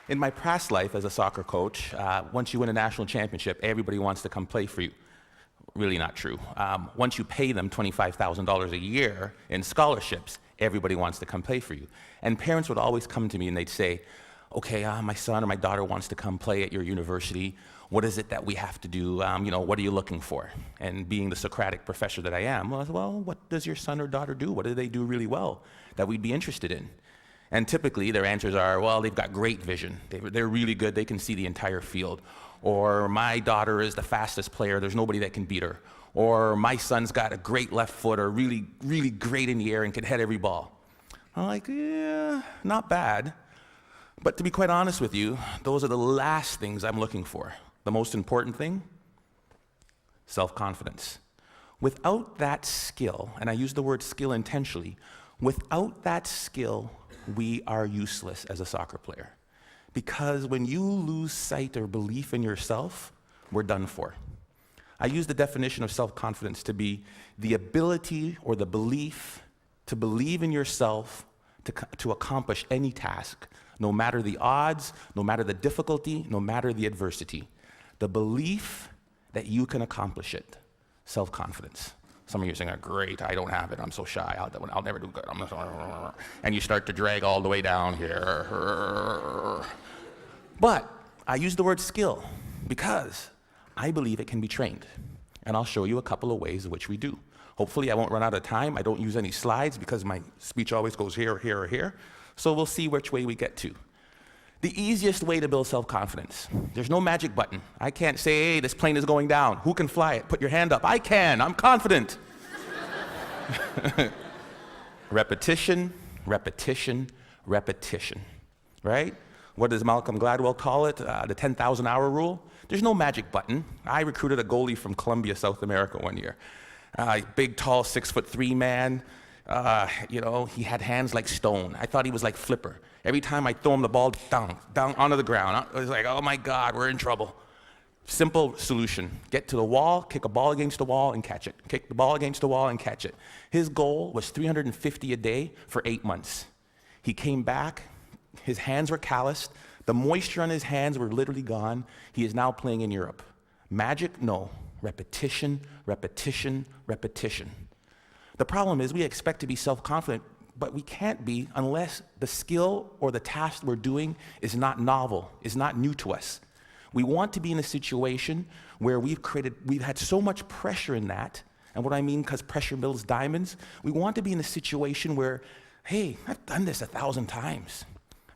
In my past life as a soccer coach, once you win a national championship, everybody wants to come play for you. Really not true. Once you pay them $25,000 a year in scholarships, everybody wants to come play for you. And parents would always come to me and they'd say, okay, my son or my daughter wants to come play at your university. What is it that we have to do? What are you looking for? And being the Socratic professor that I am, well, what does your son or daughter do? What do they do really well that we'd be interested in? And typically their answers are, well, they've got great vision. They're really good. They can see the entire field. Or my daughter is the fastest player. There's nobody that can beat her. Or my son's got a great left foot or really, really great in the air and can head every ball. I'm like, yeah, not bad. But to be quite honest with you, those are the last things I'm looking for. The most important thing, self-confidence. Without that skill, and I use the word skill intentionally, without that skill, we are useless as a soccer player. Because when you lose sight or belief in yourself, we're done for. I use the definition of self-confidence to be the ability or the belief to believe in yourself to accomplish any task, no matter the odds, no matter the difficulty, no matter the adversity. The belief that you can accomplish it, self-confidence. Some of you are saying, great, I don't have it, I'm so shy, I'll never do good. And you start to drag all the way down here. But I use the word skill because I believe it can be trained. And I'll show you a couple of ways in which we do. Hopefully I won't run out of time. I don't use any slides because my speech always goes here, here, or here. So we'll see which way we get to. The easiest way to build self-confidence. There's no magic button. I can't say, hey, this plane is going down. Who can fly it? Put your hand up. I can. I'm confident. Repetition, repetition, repetition. Right? What does Malcolm Gladwell call it? The 10,000-hour rule. There's no magic button. I recruited a goalie from Colombia, South America one year. Big, tall, 6'3" man. He had hands like stone. I thought he was like Flipper. Every time I throw him the ball, down onto the ground. I was like, oh my God, we're in trouble. Simple solution. Get to the wall, kick a ball against the wall and catch it. Kick the ball against the wall and catch it. His goal was 350 a day for 8 months. He came back, his hands were calloused, the moisture on his hands were literally gone. He is now playing in Europe. Magic? No. Repetition, repetition, repetition. The problem is we expect to be self-confident, but we can't be unless the skill or the task we're doing is not novel, is not new to us. We want to be in a situation where we've had so much pressure in that, and what I mean, because pressure builds diamonds, we want to be in a situation where, hey, I've done this 1,000 times.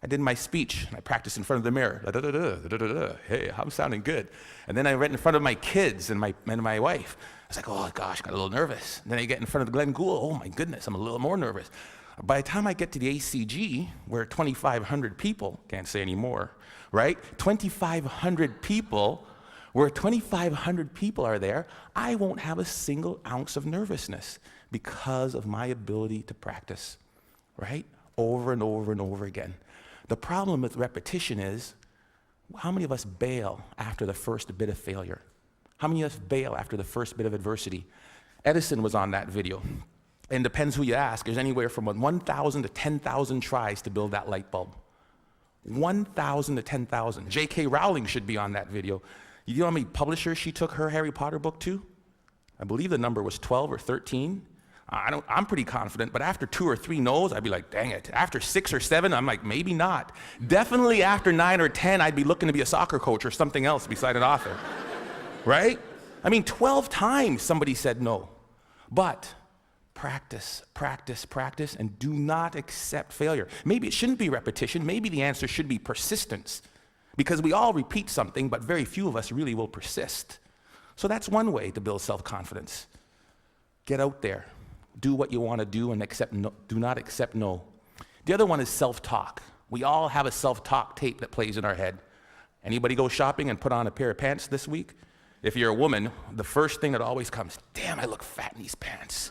I did my speech, and I practiced in front of the mirror. Da, da, da, da, da, da, da. Hey, I'm sounding good. And then I read in front of my kids and my wife. I was like, oh gosh, got a little nervous. And then I get in front of Glenn Gould. Oh my goodness, I'm a little more nervous. By the time I get to the ACG, where 2,500 people, can't say any more, right? 2,500 people, where 2,500 people are there, I won't have a single ounce of nervousness because of my ability to practice, right? Over and over and over again. The problem with repetition is, how many of us bail after the first bit of failure? How many of us bail after the first bit of adversity? Edison was on that video. And depends who you ask, there's anywhere from 1,000 to 10,000 tries to build that light bulb. 1,000 to 10,000. J.K. Rowling should be on that video. You know how many publishers she took her Harry Potter book to? I believe the number was 12 or 13. I'm pretty confident, but after 2 or 3 no's, I'd be like, dang it. After 6 or 7, I'm like, maybe not. Definitely after 9 or 10, I'd be looking to be a soccer coach or something else beside an author. Right? I mean, 12 times somebody said no. But practice, practice, practice, and do not accept failure. Maybe it shouldn't be repetition. Maybe the answer should be persistence. Because we all repeat something, but very few of us really will persist. So that's one way to build self-confidence. Get out there. Do what you want to do and do not accept no. The other one is self-talk. We all have a self-talk tape that plays in our head. Anybody go shopping and put on a pair of pants this week? If you're a woman, the first thing that always comes, damn, I look fat in these pants.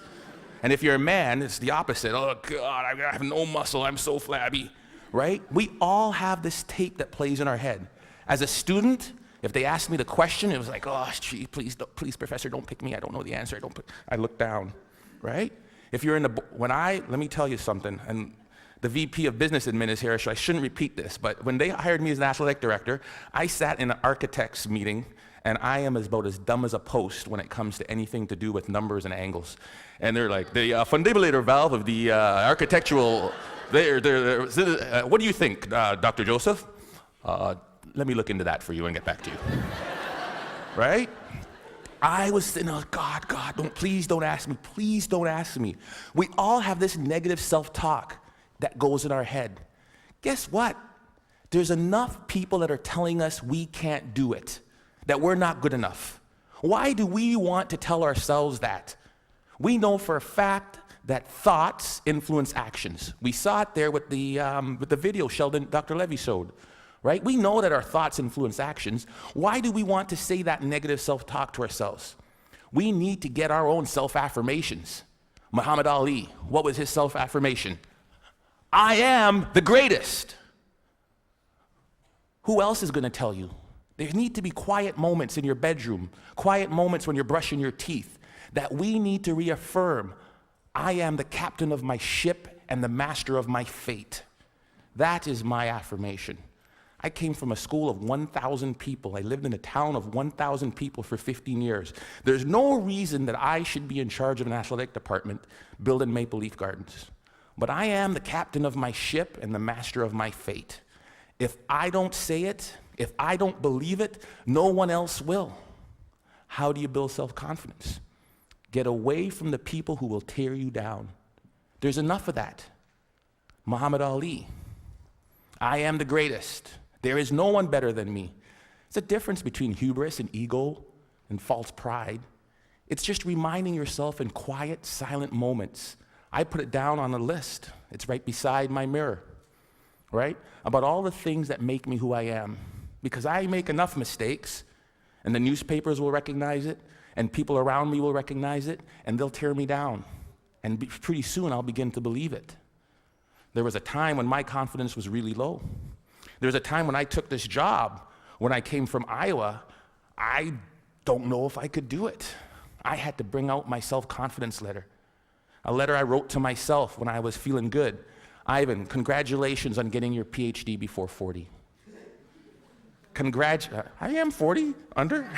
And if you're a man, it's the opposite. Oh God, I have no muscle, I'm so flabby, right? We all have this tape that plays in our head. As a student, if they asked me the question, it was like, oh, gee, please, professor, don't pick me. I don't know the answer. I look down, right? If you're let me tell you something, and the VP of Business Admin is here, so I shouldn't repeat this, but when they hired me as an athletic director, I sat in an architect's meeting, and I am about as dumb as a post when it comes to anything to do with numbers and angles. And they're like, the fundibulator valve of the architectural, what do you think, Dr. Joseph? Let me look into that for you and get back to you. Right? I was sitting, oh, God, please don't ask me. Please don't ask me. We all have this negative self-talk that goes in our head. Guess what? There's enough people that are telling us we can't do it, that we're not good enough. Why do we want to tell ourselves that? We know for a fact that thoughts influence actions. We saw it there with the video Dr. Levy showed. Right? We know that our thoughts influence actions. Why do we want to say that negative self-talk to ourselves? We need to get our own self-affirmations. Muhammad Ali, what was his self-affirmation? I am the greatest. Who else is going to tell you? There need to be quiet moments in your bedroom, quiet moments when you're brushing your teeth, that we need to reaffirm, I am the captain of my ship and the master of my fate. That is my affirmation. I came from a school of 1,000 people. I lived in a town of 1,000 people for 15 years. There's no reason that I should be in charge of an athletic department building Maple Leaf Gardens. But I am the captain of my ship and the master of my fate. If I don't say it, if I don't believe it, no one else will. How do you build self-confidence? Get away from the people who will tear you down. There's enough of that. Muhammad Ali, I am the greatest. There is no one better than me. It's a difference between hubris and ego and false pride. It's just reminding yourself in quiet, silent moments. I put it down on a list. It's right beside my mirror, right? About all the things that make me who I am. Because I make enough mistakes, and the newspapers will recognize it, and people around me will recognize it, and they'll tear me down. And pretty soon I'll begin to believe it. There was a time when my confidence was really low. There was a time when I took this job, when I came from Iowa, I don't know if I could do it. I had to bring out my self-confidence letter. A letter I wrote to myself when I was feeling good. Ivan, congratulations on getting your PhD before 40. I am 40, under?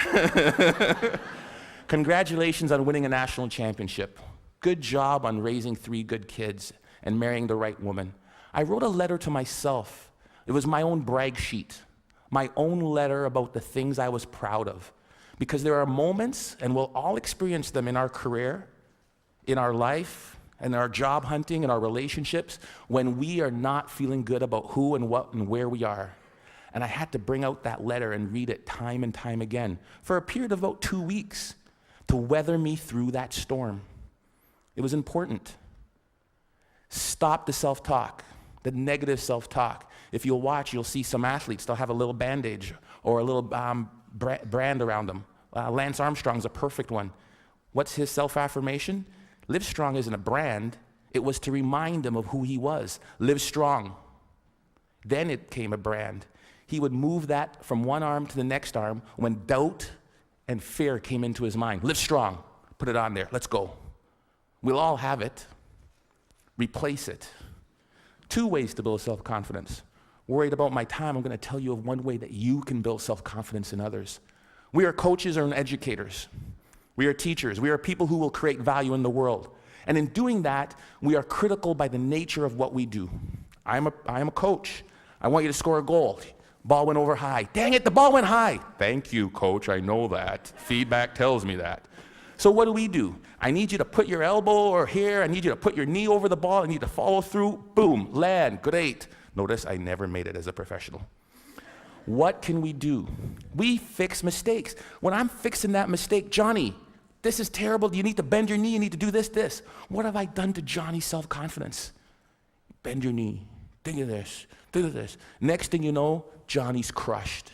Congratulations on winning a national championship. Good job on raising 3 good kids and marrying the right woman. I wrote a letter to myself. It was my own brag sheet, my own letter about the things I was proud of. Because there are moments, and we'll all experience them in our career, in our life, in our job hunting, in our relationships, when we are not feeling good about who and what and where we are. And I had to bring out that letter and read it time and time again for a period of about 2 weeks to weather me through that storm. It was important. Stop the self-talk, the negative self-talk. If you'll watch, you'll see some athletes, they'll have a little bandage or a little brand around them. Lance Armstrong's a perfect one. What's his self-affirmation? Live Strong isn't a brand. It was to remind him of who he was. Live strong. Then it came a brand. He would move that from one arm to the next arm when doubt and fear came into his mind. Live strong. Put it on there. Let's go. We'll all have it. Replace it. 2 ways to build self-confidence. Worried about my time, I'm going to tell you of one way that you can build self-confidence in others. We are coaches and educators. We are teachers. We are people who will create value in the world. And in doing that, we are critical by the nature of what we do. I am a coach. I want you to score a goal. Ball went over high. Dang it, the ball went high. Thank you, coach. I know that. Feedback tells me that. So what do? I need you to put your elbow or here. I need you to put your knee over the ball. I need you to follow through. Boom, land, great. Notice I never made it as a professional. What can we do? We fix mistakes. When I'm fixing that mistake, Johnny, this is terrible. You need to bend your knee. You need to do this. What have I done to Johnny's self-confidence? Bend your knee. Think of this. Next thing you know, Johnny's crushed.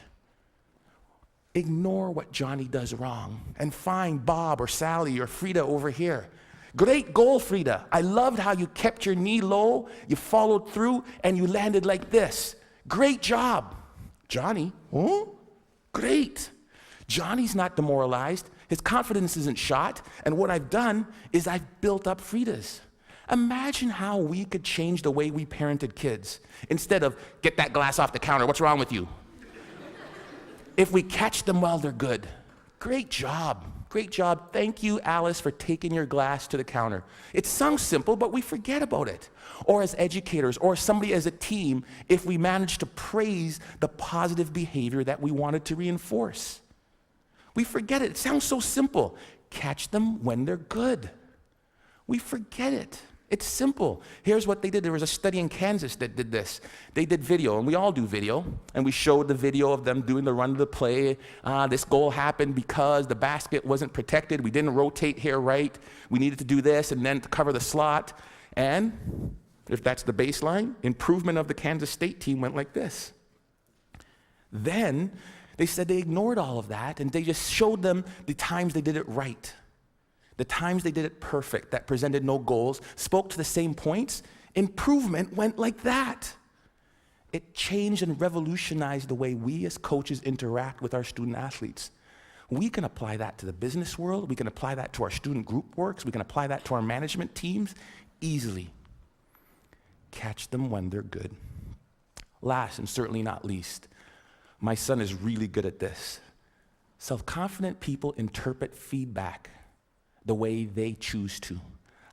Ignore what Johnny does wrong and find Bob or Sally or Frida over here. Great goal, Frida. I loved how you kept your knee low, you followed through, and you landed like this. Great job. Johnny, oh, great. Johnny's not demoralized. His confidence isn't shot. And what I've done is I've built up Frida's. Imagine how we could change the way we parented kids. Instead of, get that glass off the counter, what's wrong with you? If we catch them while they're good. Great job. Great job. Thank you, Alice, for taking your glass to the counter. It sounds simple, but we forget about it. Or as educators, or somebody as a team, if we manage to praise the positive behavior that we wanted to reinforce. We forget it. It sounds so simple. Catch them when they're good. We forget it. It's simple. Here's what they did. There was a study in Kansas that did this. They did video, and we all do video, and we showed the video of them doing the run of the play. This goal happened because the basket wasn't protected. We didn't rotate here right. We needed to do this and then to cover the slot. And if that's the baseline, improvement of the Kansas State team went like this. Then they said they ignored all of that, and they just showed them the times they did it right. The times they did it perfect, that presented no goals, spoke to the same points, improvement went like that. It changed and revolutionized the way we as coaches interact with our student athletes. We can apply that to the business world, we can apply that to our student group works, we can apply that to our management teams easily. Catch them when they're good. Last and certainly not least, my son is really good at this. Self-confident people interpret feedback the way they choose to.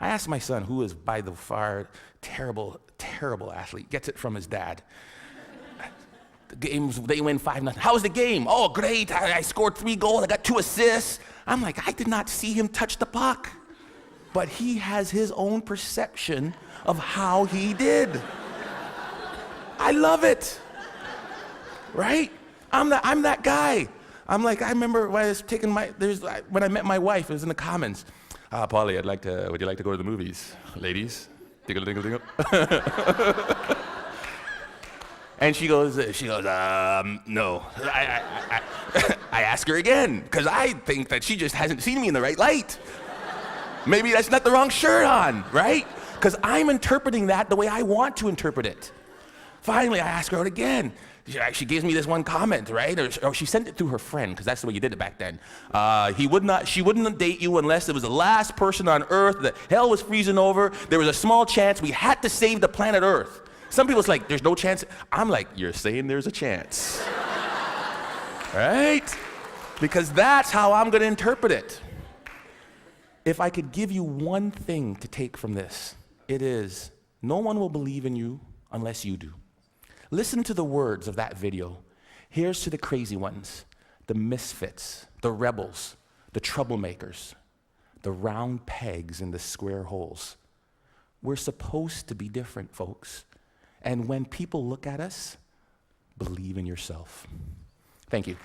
I asked my son, who is by the far terrible athlete, gets it from his dad. The games, they win 5-0. How was the game? Oh, great, I scored 3 goals, I got 2 assists. I'm like, I did not see him touch the puck. But he has his own perception of how he did. I love it, right? I'm that guy. I'm like, I remember when I was when I met my wife, it was in the Commons. Polly, would you like to go to the movies? Ladies, dingle, dingle, dingle. And she goes, no. I ask her again, because I think that she just hasn't seen me in the right light. Maybe that's not the wrong shirt on, right? Because I'm interpreting that the way I want to interpret it. Finally, I ask her out again. She gives me this one comment, right? Or she sent it through her friend, because that's the way you did it back then. She wouldn't date you unless it was the last person on Earth, the hell was freezing over, there was a small chance we had to save the planet Earth. Some people's like, there's no chance. I'm like, you're saying there's a chance. Right? Because that's how I'm going to interpret it. If I could give you one thing to take from this, it is, no one will believe in you unless you do. Listen to the words of that video. Here's to the crazy ones, the misfits, the rebels, the troublemakers, the round pegs in the square holes. We're supposed to be different, folks. And when people look at us, believe in yourself. Thank you.